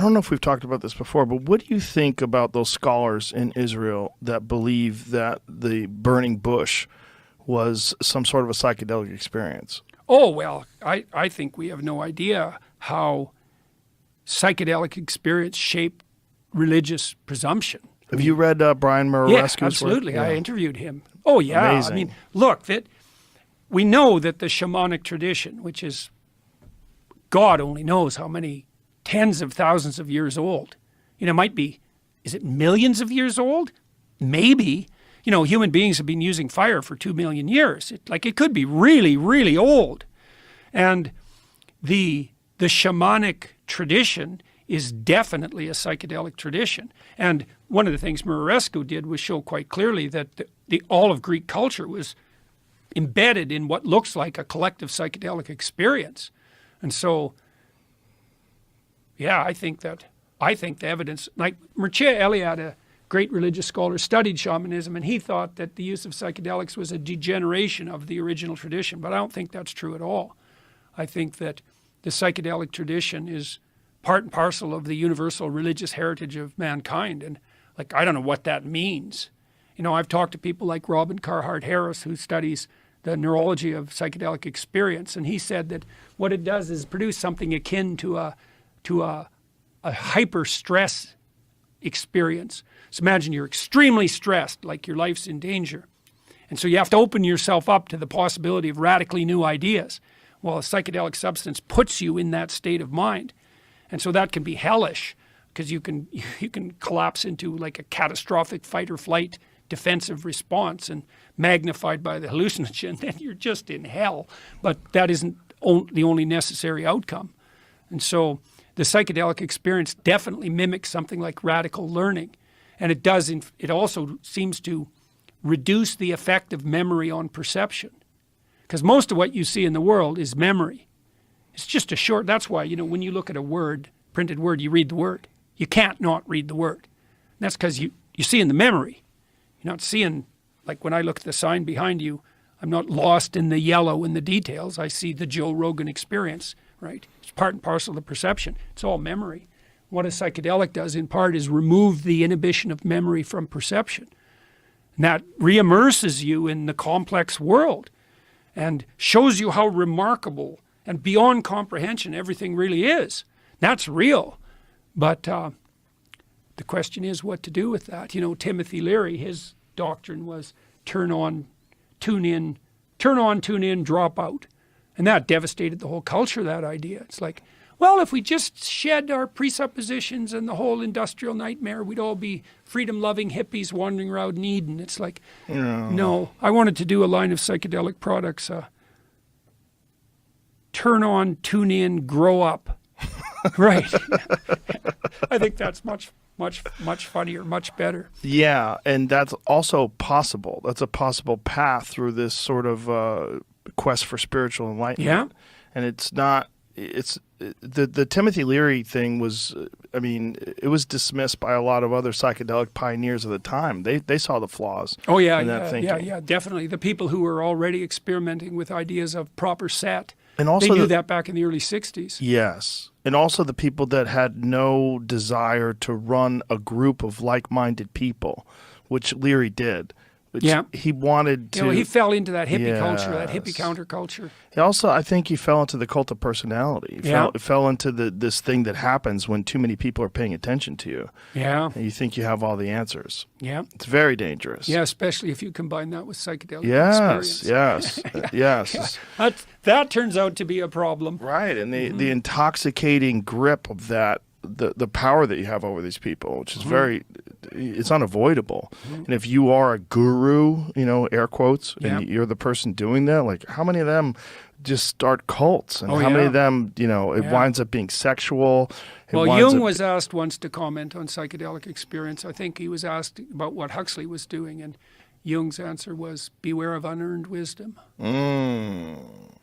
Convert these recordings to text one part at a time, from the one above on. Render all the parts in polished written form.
don't know if we've talked about this before, but what do you think about those scholars in Israel that believe that the burning bush was some sort of a psychedelic experience? Oh, well, I think we have no idea how psychedelic experience shaped religious presumption. Have you read Brian Murarescu's Yeah, absolutely. work? I interviewed him. Oh, yeah. Amazing. I mean, look, we know that the shamanic tradition, which is God only knows how many tens of thousands of years old. It might be, is it millions of years old? Maybe. Human beings have been using fire for 2 million years. It could be really, really old. And the shamanic tradition is definitely a psychedelic tradition. And one of the things Murarescu did was show quite clearly that all of Greek culture was embedded in what looks like a collective psychedelic experience. And so, yeah, I think the evidence, like Mircea Eliade, a great religious scholar, studied shamanism, and he thought that the use of psychedelics was a degeneration of the original tradition, but I don't think that's true at all. I think that the psychedelic tradition is part and parcel of the universal religious heritage of mankind, and I don't know what that means. I've talked to people like Robin Carhart Harris, who studies the neurology of psychedelic experience, and he said that what it does is produce something akin to a hyper stress experience. So imagine you're extremely stressed, like your life's in danger, and so you have to open yourself up to the possibility of radically new ideas. Well, a psychedelic substance puts you in that state of mind, and so that can be hellish, because you can collapse into like a catastrophic fight or flight defensive response, and magnified by the hallucinogen, then you're just in hell. But that isn't the only necessary outcome. And so the psychedelic experience definitely mimics something like radical learning. And it also seems to reduce the effect of memory on perception. Because most of what you see in the world is memory. It's just that's why, when you look at a printed word, you read the word. You can't not read the word. And that's because you see in the memory. You're not seeing, like when I look at the sign behind you, I'm not lost in the yellow and the details. I see the Joe Rogan experience, right? It's part and parcel of the perception. It's all memory. What a psychedelic does in part is remove the inhibition of memory from perception. And that re-immerses you in the complex world and shows you how remarkable and beyond comprehension everything really is. That's real. But the question is what to do with that. Timothy Leary, his doctrine was turn on, tune in, drop out. And that devastated the whole culture, that idea. It's like, well, if we just shed our presuppositions and the whole industrial nightmare, we'd all be freedom-loving hippies wandering around in Eden. It's like, no. I wanted to do a line of psychedelic products. Turn on, tune in, grow up. Right. I think that's much funnier, much better. Yeah, and that's also possible. That's a possible path through this sort of quest for spiritual enlightenment. Yeah. And the Timothy Leary thing was, it was dismissed by a lot of other psychedelic pioneers of the time. They saw the flaws. Oh yeah, in that thinking. Yeah, definitely. The people who were already experimenting with ideas of proper set. And also they knew that back in the early 60s. Yes. And also the people that had no desire to run a group of like-minded people, which Leary did. He wanted to... he fell into that hippie culture, that hippie counterculture. Also, I think he fell into the cult of personality. He fell into this thing that happens when too many people are paying attention to you. Yeah. And you think you have all the answers. Yeah. It's very dangerous. Yeah, especially if you combine that with psychedelic experience. Yes. That turns out to be a problem. Right, and the intoxicating grip of that, the power that you have over these people, which is it's unavoidable. And if you are a guru, air quotes, and you're the person doing that, like how many of them just start cults, and how many of them, it winds up being sexual. Well, Jung was asked once to comment on psychedelic experience. I think he was asked about what Huxley was doing, and Jung's answer was, beware of unearned wisdom.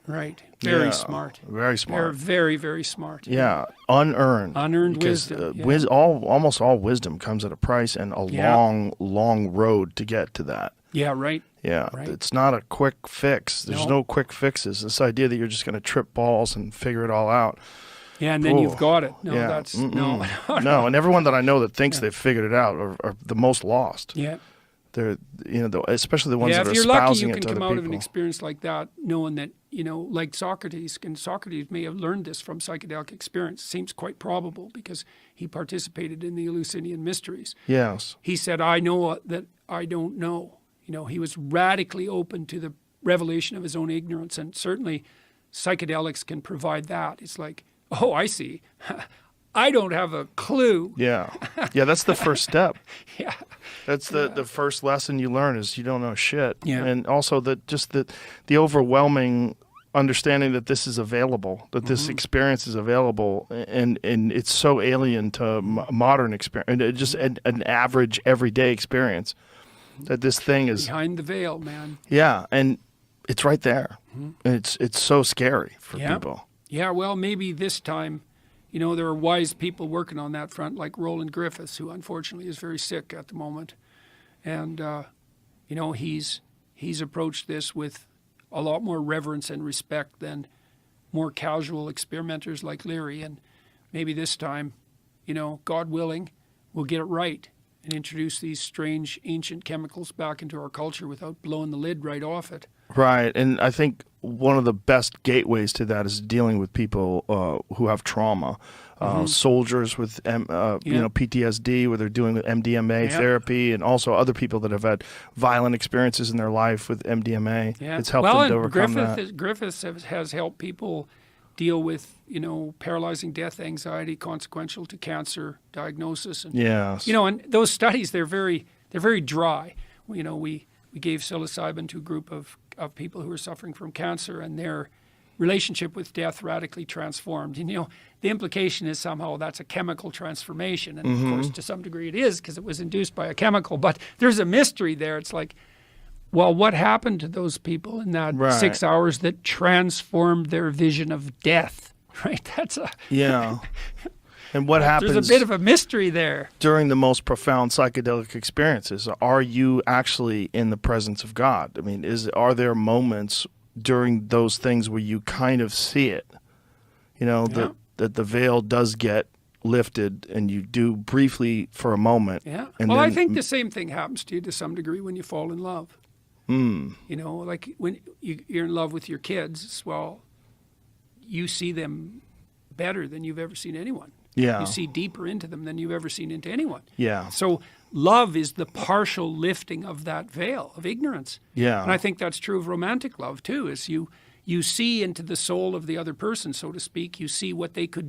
Right. Very smart. Very smart. They're very, very smart. Yeah. Unearned. Unearned wisdom. Almost all wisdom comes at a price and a long, long road to get to that. Yeah, right. Yeah. Right. It's not a quick fix. There's no quick fixes. This idea that you're just going to trip balls and figure it all out. Yeah, and then Ooh, you've got it. No, yeah, that's no. no. And everyone that I know that thinks they've figured it out are the most lost. Yeah. They're, especially the ones Yeah, that if are you're lucky, espousing you it can to come other out of an people. experience like that knowing that, like Socrates, and Socrates may have learned this from psychedelic experience. Seems quite probable because he participated in the Eleusinian mysteries. Yes. He said, I know that I don't know. He was radically open to the revelation of his own ignorance, and certainly psychedelics can provide that. It's like, oh, I see. I don't have a clue. Yeah. Yeah, that's the first step. Yeah. That's the first lesson you learn is you don't know shit. Yeah. And also the overwhelming understanding that this is available, that this experience is available, and it's so alien to modern experience, and just an average everyday experience, that this thing is behind the veil, man. Yeah, and it's right there. And it's so scary for people. Yeah, well, maybe this time, there are wise people working on that front, like Roland Griffiths, who unfortunately is very sick at the moment. And, he's approached this with a lot more reverence and respect than more casual experimenters like Leary. And maybe this time, God willing, we'll get it right and introduce these strange ancient chemicals back into our culture without blowing the lid right off it. Right, and I think one of the best gateways to that is dealing with people who have trauma, soldiers with PTSD, where they're doing MDMA therapy, and also other people that have had violent experiences in their life with MDMA. Yeah. It's helped them to overcome that. Griffiths has helped people deal with paralyzing death anxiety consequential to cancer diagnosis, and Yes. and those studies they're very dry. We gave psilocybin to a group of people who were suffering from cancer, and their relationship with death radically transformed. The implication is somehow that's a chemical transformation, and of course to some degree it is because it was induced by a chemical, but there's a mystery there. It's like, well, what happened to those people in that 6 hours that transformed their vision of death, right? That's a... Yeah. And what happens... There's a bit of a mystery there. During the most profound psychedelic experiences, are you actually in the presence of God? I mean, are there moments during those things where you kind of see it? That the veil does get lifted and you do briefly for a moment. Yeah. And well, then, I think the same thing happens to you to some degree when you fall in love. Like when you're in love with your kids, well, you see them better than you've ever seen anyone. Yeah. You see deeper into them than you've ever seen into anyone. Yeah. So love is the partial lifting of that veil of ignorance. Yeah. And I think that's true of romantic love too, is you see into the soul of the other person, so to speak. You see what they could be.